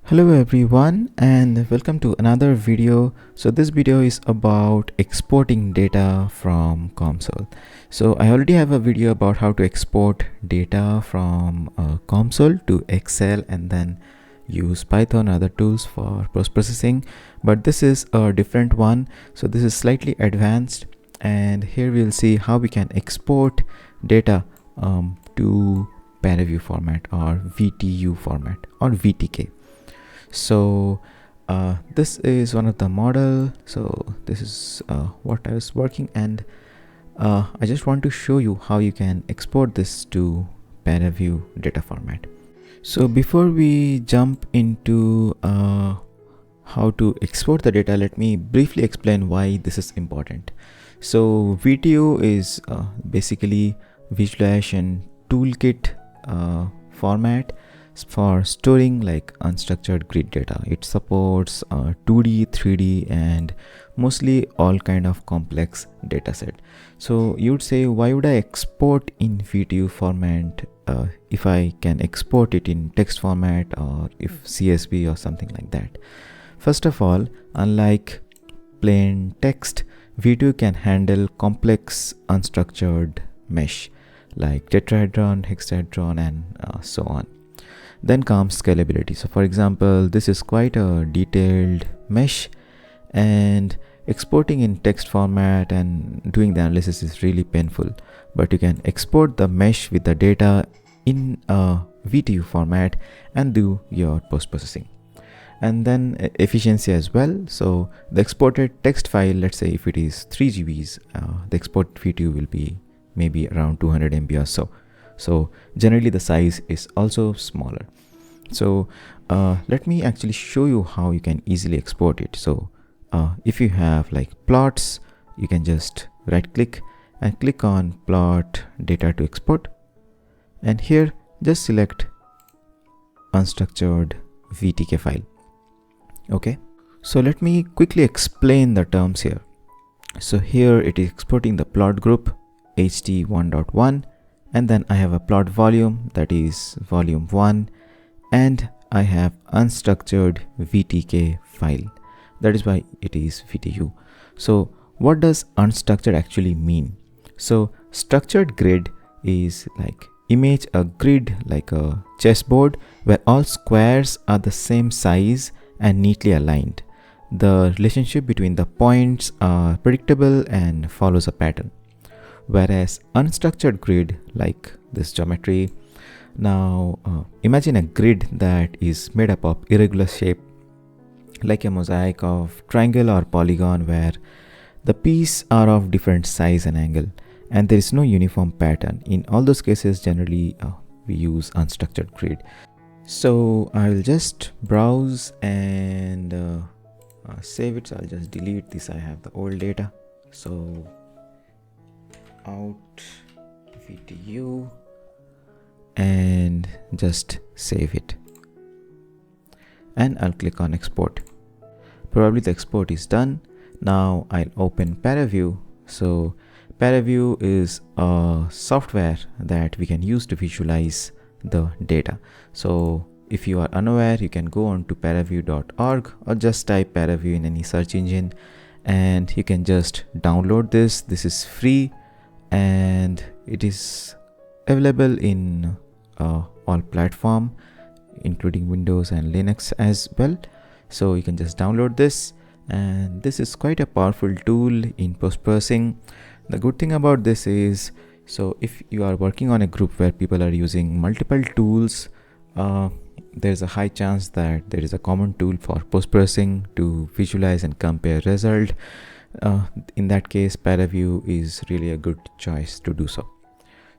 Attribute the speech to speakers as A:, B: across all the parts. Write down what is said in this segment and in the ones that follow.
A: Hello everyone and welcome to another video. So this video is about exporting data from COMSOL. So I already have a video about how to export data from COMSOL to Excel and then use Python and other tools for post-processing, but this is a different one. So this is slightly advanced, and here we'll see how we can export data to ParaView format or VTU format or VTK. So this is one of the model. So this is what I was working, and I just want to show you how you can export this to ParaView data format. So before we jump into how to export the data, let me briefly explain why this is important. So VTU is basically visualization toolkit format for storing like unstructured grid data. It supports 2D, 3D, and mostly all kind of complex data set. So you would say, why would I export in VTU format if I can export it in text format or if CSV or something like that? First of all, unlike plain text, VTU can handle complex unstructured mesh like tetrahedron, hexahedron, and so on. Then comes scalability. So for example, this is quite a detailed mesh, and exporting in text format and doing the analysis is really painful, but you can export the mesh with the data in a VTU format and do your post-processing. And then efficiency as well. So the exported text file, let's say if it is 3 GBs, the export VTU will be maybe around 200 MB or so. So generally the size is also smaller. So let me actually show you how you can easily export it. So if you have like plots, you can just right click and click on plot data to export, and here just select unstructured VTK file. Okay, so let me quickly explain the terms here. So here it is exporting the plot group ht1.1, and then I have a plot volume, that is volume 1, and I have unstructured VTK file, that is why it is VTU. So what does unstructured actually mean? So structured grid is like image a grid like a chessboard where all squares are the same size and neatly aligned. The relationship between the points are predictable and follows a pattern. Whereas unstructured grid, like this geometry, now imagine a grid that is made up of irregular shape, like a mosaic of triangle or polygon, where the pieces are of different size and angle, and there is no uniform pattern. In all those cases, generally we use unstructured grid. So I'll just browse and save it. So I'll just delete this. I have the old data. So out VTU and just save it, and I'll click on export. Probably the export is done. Now I'll open ParaView. So ParaView is a software that we can use to visualize the data. So if you are unaware, you can go on to paraview.org or just type ParaView in any search engine, and you can just download this. This is free, and it is available in all platform, including Windows and Linux as well. So you can just download this, and this is quite a powerful tool in post-processing. The good thing about this is, so if you are working on a group where people are using multiple tools, there's a high chance that there is a common tool for post-processing to visualize and compare result. In that case, ParaView is really a good choice to do so.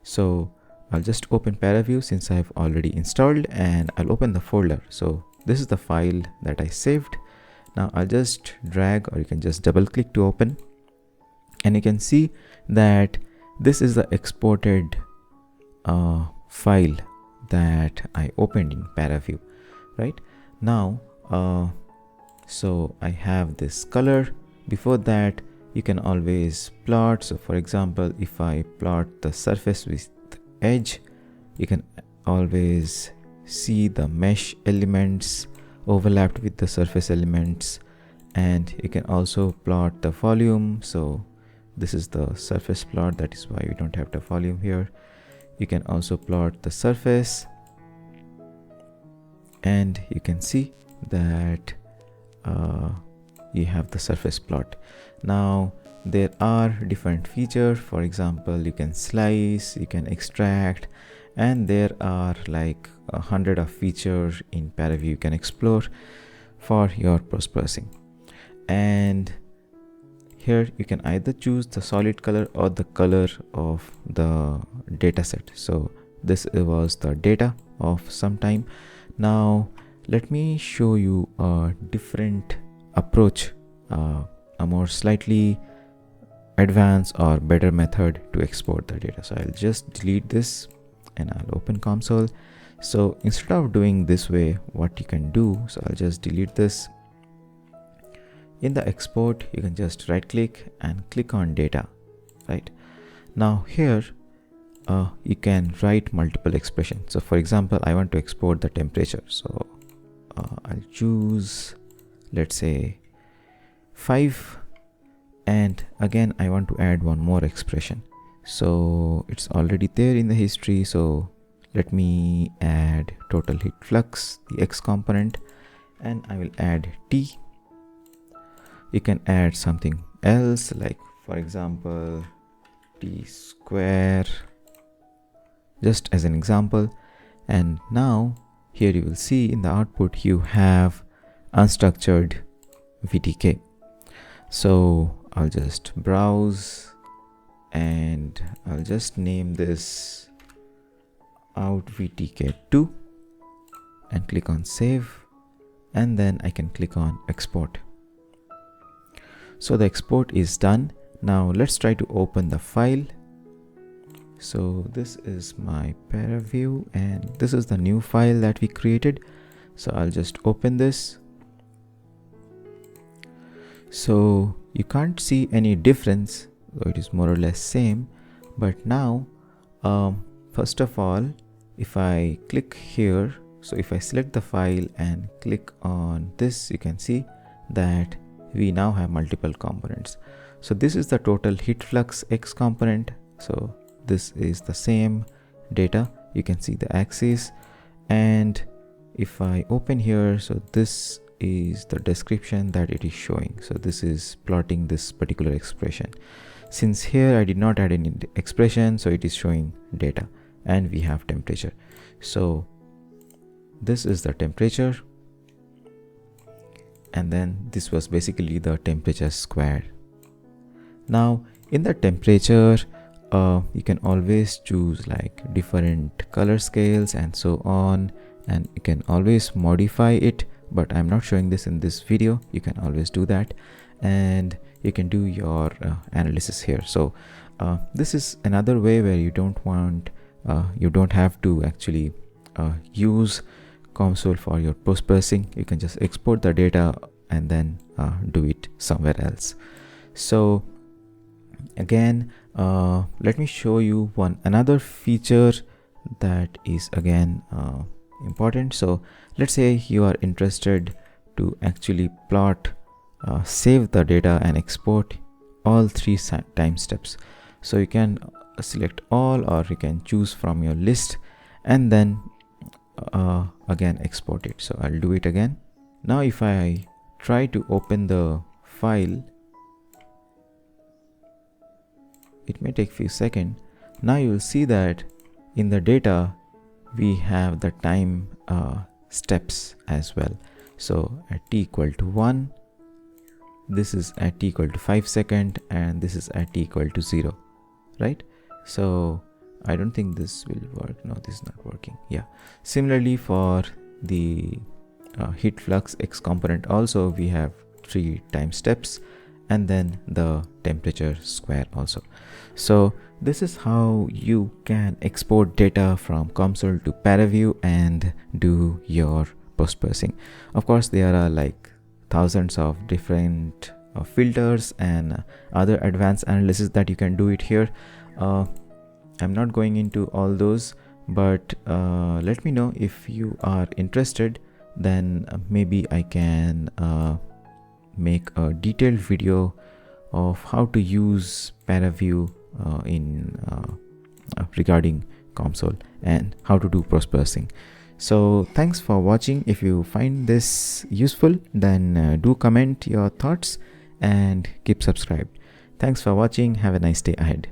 A: So I'll just open ParaView since I've already installed, and I'll open the folder. So this is the file that I saved. Now I'll just drag, or you can just double click to open, and you can see that this is the exported file that I opened in ParaView. Right now, so I have this color. Before that, you can always plot. So for example, if I plot the surface with edge, you can always see the mesh elements overlapped with the surface elements, and you can also plot the volume. So this is the surface plot, that is why we don't have the volume here. You can also plot the surface, and you can see that you have the surface plot. Now there are different features. For example, you can slice, you can extract, and there are like 100 of features in ParaView you can explore for your post-processing. And here you can either choose the solid color or the color of the data set. So this was the data of some time. Now let me show you a different approach, a more slightly advanced or better method to export the data. So I'll just delete this and I'll open COMSOL. So instead of doing this way, what you can do, so I'll just delete this. In the export, you can just right click and click on data, right? Now here you can write multiple expressions. So for example, I want to export the temperature. So I'll choose, let's say 5, and again I want to add one more expression. So it's already there in the history, so let me add total heat flux, the X component, and I will add T. You can add something else, like for example T square, just as an example. And now here you will see in the output you have unstructured VTK. So I'll just browse and I'll just name this out VTK2 and click on save, and then I can click on export. So the export is done. Now let's try to open the file. So this is my ParaView and this is the new file that we created. So I'll just open this. So you can't see any difference, though it is more or less same. But now first of all, if I click here, so if I select the file and click on this, you can see that we now have multiple components. So this is the total heat flux X component. So this is the same data. You can see the axis, and if I open here, so this is the description that it is showing. So this is plotting this particular expression. Since here I did not add any expression, so it is showing data, and we have temperature. So this is the temperature, and then this was basically the temperature squared. Now in the temperature, you can always choose like different color scales and so on, and you can always modify it, but I'm not showing this in this video. You can always do that, and you can do your analysis here. So this is another way where you don't have to actually use COMSOL for your post-processing. You can just export the data and then do it somewhere else. So again, let me show you another feature that is again important. So let's say you are interested to actually plot, save the data and export all 3 time steps. So you can select all, or you can choose from your list and then again export it. So I'll do it again. Now if I try to open the file, it may take few seconds. Now you will see that in the data we have the time steps as well. So at t equal to 1, this is at t equal to 5 seconds, and this is at t equal to 0, right? So I don't think this will work. No, this is not working. Yeah. Similarly for the heat flux X component also, we have 3 time steps and then the temperature square also. So this is how you can export data from COMSOL to ParaView and do your post-processing. Of course, there are like thousands of different filters and other advanced analysis that you can do it here. I'm not going into all those, but let me know if you are interested. then maybe I can make a detailed video of how to use ParaView in regarding COMSOL and how to do post-processing. So thanks for watching. If you find this useful, then do comment your thoughts and keep subscribed. Thanks for watching. Have a nice day ahead.